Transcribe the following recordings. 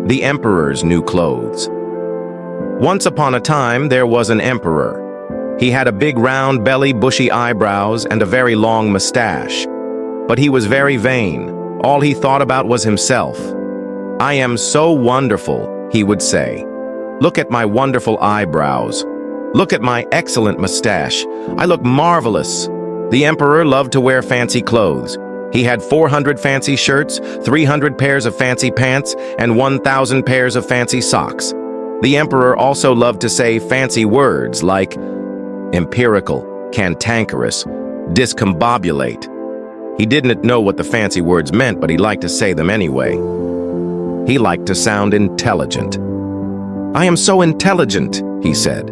The Emperor's New Clothes. Once upon a time, there was an emperor. He had a big round belly, bushy eyebrows, and a very long mustache. But he was very vain. All he thought about was himself. "I am so wonderful," he would say. "Look at my wonderful eyebrows. Look at my excellent mustache. I look marvelous." The emperor loved to wear fancy clothes. He had 400 fancy shirts, 300 pairs of fancy pants, and 1,000 pairs of fancy socks. The emperor also loved to say fancy words like empirical, cantankerous, discombobulate. He didn't know what the fancy words meant, but he liked to say them anyway. He liked to sound intelligent. "I am so intelligent," he said.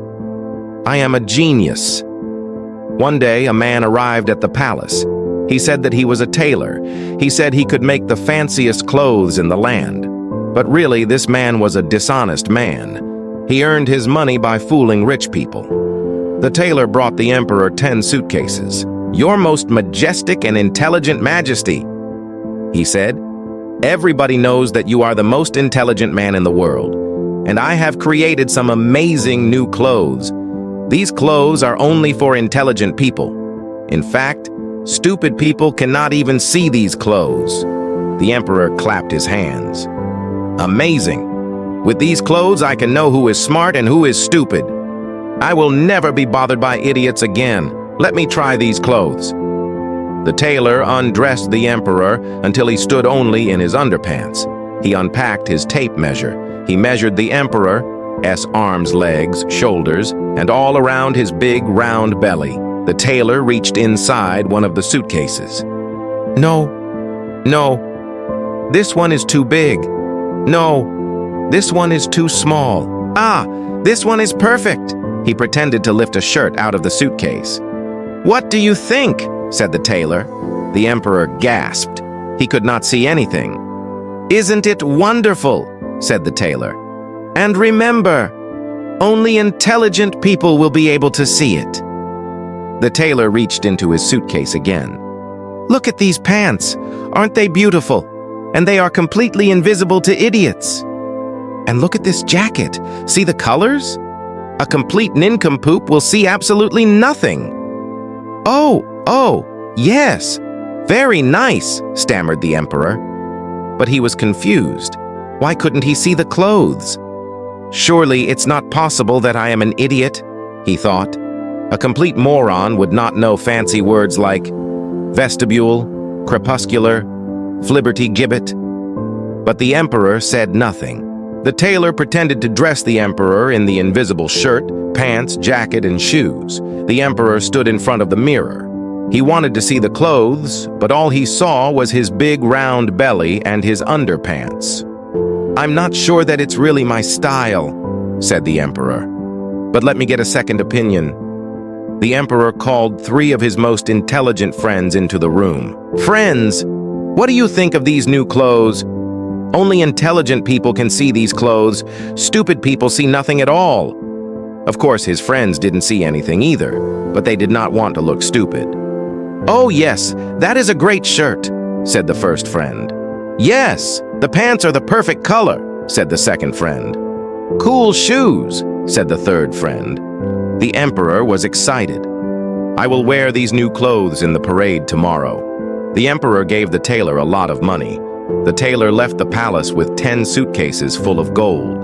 "I am a genius." One day, a man arrived at the palace. He said that he was a tailor. He said he could make the fanciest clothes in the land. But really, this man was a dishonest man. He earned his money by fooling rich people. The tailor brought the emperor 10 suitcases. "Your most majestic and intelligent majesty," he said, "everybody knows that you are the most intelligent man in the world, and I have created some amazing new clothes. These clothes are only for intelligent people. In fact, stupid people cannot even see these clothes." The emperor clapped his hands. "Amazing! With these clothes, I can know who is smart and who is stupid. I will never be bothered by idiots again. Let me try these clothes." The tailor undressed the emperor until he stood only in his underpants. He unpacked his tape measure. He measured the emperor's arms, legs, shoulders, and all around his big, round belly. The tailor reached inside one of the suitcases. No, this one is too big. No, this one is too small. Ah, this one is perfect." He pretended to lift a shirt out of the suitcase. "What do you think?" said the tailor. The emperor gasped. He could not see anything. "Isn't it wonderful?" said the tailor. "And remember, only intelligent people will be able to see it." The tailor reached into his suitcase again. "Look at these pants. Aren't they beautiful? And they are completely invisible to idiots. And look at this jacket. See the colors? A complete nincompoop will see absolutely nothing." Oh, yes. Very nice," stammered the emperor. But he was confused. Why couldn't he see the clothes? "Surely it's not possible that I am an idiot," he thought. A complete moron would not know fancy words like vestibule, crepuscular, flibberty-gibbet. But the emperor said nothing. The tailor pretended to dress the emperor in the invisible shirt, pants, jacket, and shoes. The emperor stood in front of the mirror. He wanted to see the clothes, but all he saw was his big round belly and his underpants. "I'm not sure that it's really my style," said the emperor. "But let me get a second opinion." The emperor called 3 of his most intelligent friends into the room. "Friends, what do you think of these new clothes? Only intelligent people can see these clothes. Stupid people see nothing at all." Of course, his friends didn't see anything either, but they did not want to look stupid. "Oh yes, that is a great shirt," said the first friend. "Yes, the pants are the perfect color," said the second friend. "Cool shoes," said the third friend. The emperor was excited. "I will wear these new clothes in the parade tomorrow." The emperor gave the tailor a lot of money. The tailor left the palace with 10 suitcases full of gold.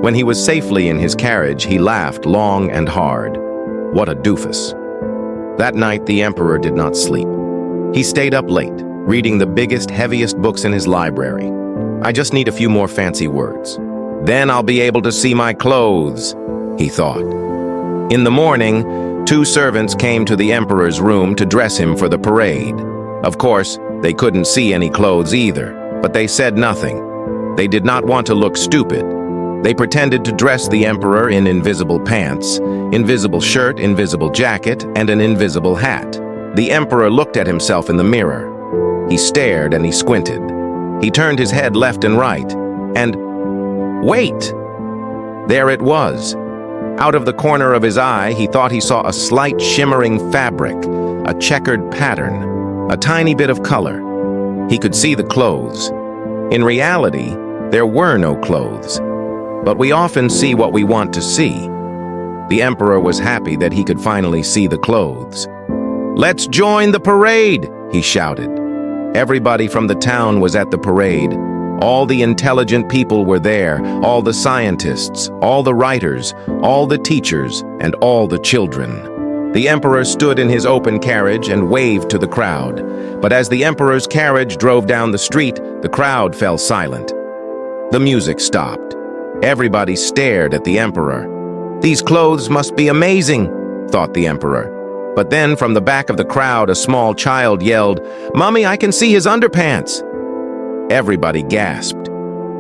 When he was safely in his carriage, he laughed long and hard. What a doofus. That night, the emperor did not sleep. He stayed up late, reading the biggest, heaviest books in his library. "I just need a few more fancy words. Then I'll be able to see my clothes," he thought. In the morning, 2 servants came to the emperor's room to dress him for the parade. Of course, they couldn't see any clothes either, but they said nothing. They did not want to look stupid. They pretended to dress the emperor in invisible pants, invisible shirt, invisible jacket, and an invisible hat. The emperor looked at himself in the mirror. He stared and he squinted. He turned his head left and right, and wait! There it was. Out of the corner of his eye, he thought he saw a slight shimmering fabric, a checkered pattern, a tiny bit of color. He could see the clothes. In reality, There were no clothes. But we often see what we want to see. The emperor was happy that he could finally see the clothes. "Let's join the parade!" he shouted. Everybody from the town was at the parade. All the intelligent people were there, all the scientists, all the writers, all the teachers, and all the children. The emperor stood in his open carriage and waved to the crowd. But as the emperor's carriage drove down the street, the crowd fell silent. The music stopped. Everybody stared at the emperor. "These clothes must be amazing," thought the emperor. But then from the back of the crowd, a small child yelled, "Mommy, I can see his underpants." Everybody gasped.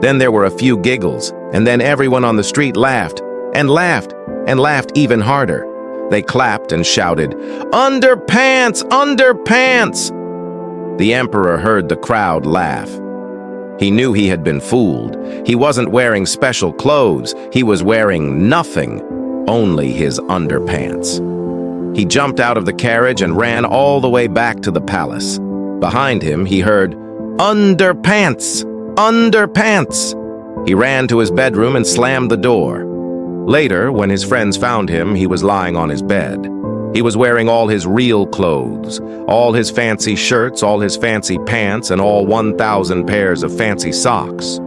Then there were a few giggles, and then everyone on the street laughed, and laughed, and laughed even harder. They clapped and shouted, "Underpants! Underpants!" The emperor heard the crowd laugh. He knew he had been fooled. He wasn't wearing special clothes. He was wearing nothing, only his underpants. He jumped out of the carriage and ran all the way back to the palace. Behind him, he heard, "Underpants! Underpants!" He ran to his bedroom and slammed the door. Later, when his friends found him, he was lying on his bed. He was wearing all his real clothes, all his fancy shirts, all his fancy pants, and all 1,000 pairs of fancy socks.